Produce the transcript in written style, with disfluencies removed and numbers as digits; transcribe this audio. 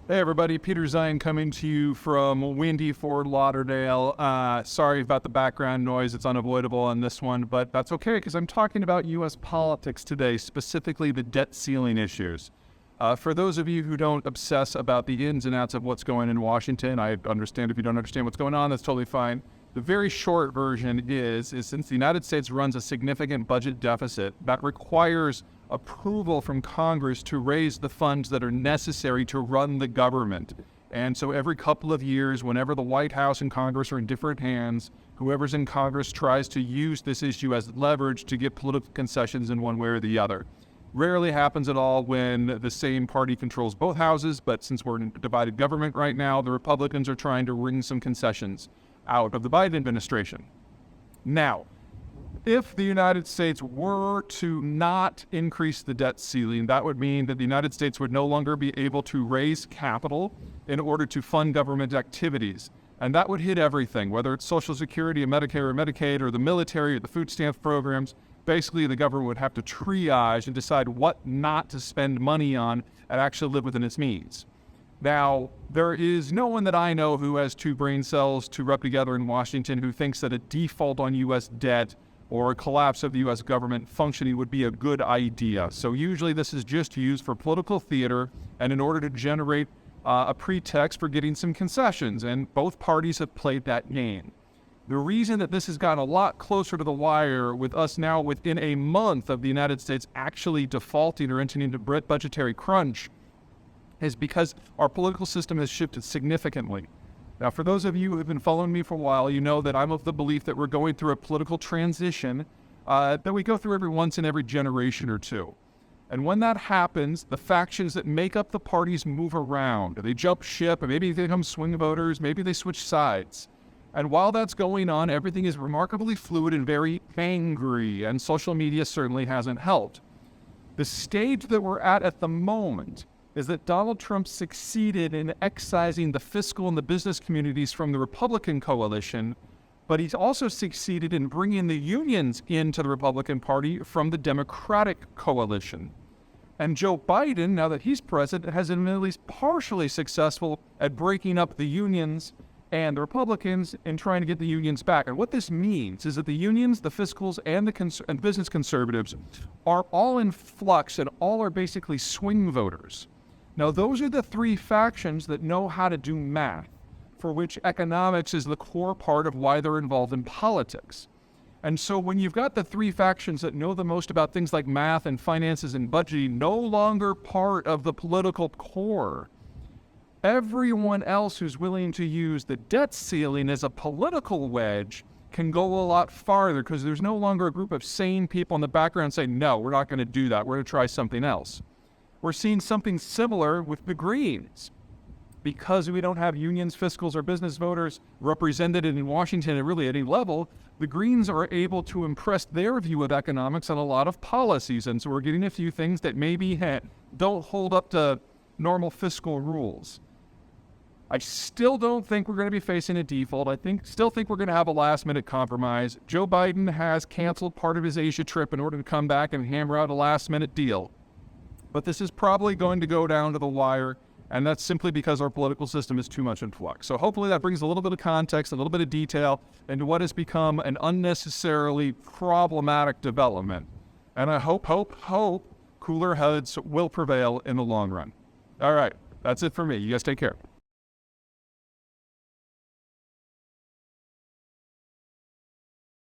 Hey everybody, Peter Zeihan coming to you from windy Fort Lauderdale. Sorry about the background noise, it's unavoidable on this one, but that's okay because I'm talking about U.S. politics today, specifically the debt ceiling issues. For those of you who don't obsess about the ins and outs of what's going on in Washington, I understand if you don't understand what's going on, that's totally fine. The very short version is since the United States runs a significant budget deficit, that requires approval from Congress to raise the funds that are necessary to run the government. And so every couple of years, whenever the White House and Congress are in different hands, whoever's in Congress tries to use this issue as leverage to get political concessions in one way or the other. Rarely happens at all when the same party controls both houses, but since we're in a divided government right now, the Republicans are trying to wring some concessions out of the Biden administration. Now, if the United States were to not increase the debt ceiling, that would mean that the United States would no longer be able to raise capital in order to fund government activities. And that would hit everything, whether it's Social Security or Medicare or Medicaid or the military or the food stamp programs. Basically, the government would have to triage and decide what not to spend money on and actually live within its means. Now, there is no one that I know who has two brain cells to rub together in Washington who thinks that a default on U.S. debt or a collapse of the U.S. government functioning would be a good idea. So usually this is just used for political theater and in order to generate a pretext for getting some concessions, and both parties have played that game. The reason that this has gotten a lot closer to the wire with us now within a month of the United States actually defaulting or entering into budgetary crunch is because our political system has shifted significantly. Now, for those of you who have been following me for a while, you know that I'm of the belief that we're going through a political transition that we go through every once in every generation or two. And when that happens, the factions that make up the parties move around. They jump ship, and maybe they become swing voters, maybe they switch sides. And while that's going on, everything is remarkably fluid and very angry, and social media certainly hasn't helped. The stage that we're at the moment is that Donald Trump succeeded in excising the fiscal and the business communities from the Republican coalition, but he's also succeeded in bringing the unions into the Republican Party from the Democratic coalition. And Joe Biden, now that he's president, has been at least partially successful at breaking up the unions and the Republicans and trying to get the unions back. And what this means is that the unions, the fiscals, and the business conservatives are all in flux and all are basically swing voters. Now, those are the three factions that know how to do math, for which economics is the core part of why they're involved in politics. And so when you've got the three factions that know the most about things like math and finances and budgeting no longer part of the political core, everyone else who's willing to use the debt ceiling as a political wedge can go a lot farther because there's no longer a group of sane people in the background saying, no, we're not going to do that. We're going to try something else. We're seeing something similar with the Greens. Because we don't have unions, fiscals, or business voters represented in Washington at really any level, the Greens are able to impress their view of economics on a lot of policies. And so we're getting a few things that maybe don't hold up to normal fiscal rules. I still don't think we're going to be facing a default. Still think we're going to have a last-minute compromise. Joe Biden has canceled part of his Asia trip in order to come back and hammer out a last-minute deal. But this is probably going to go down to the wire, and that's simply because our political system is too much in flux. So hopefully that brings a little bit of context, a little bit of detail into what has become an unnecessarily problematic development. And I hope cooler heads will prevail in the long run. All right, that's it for me. You guys take care.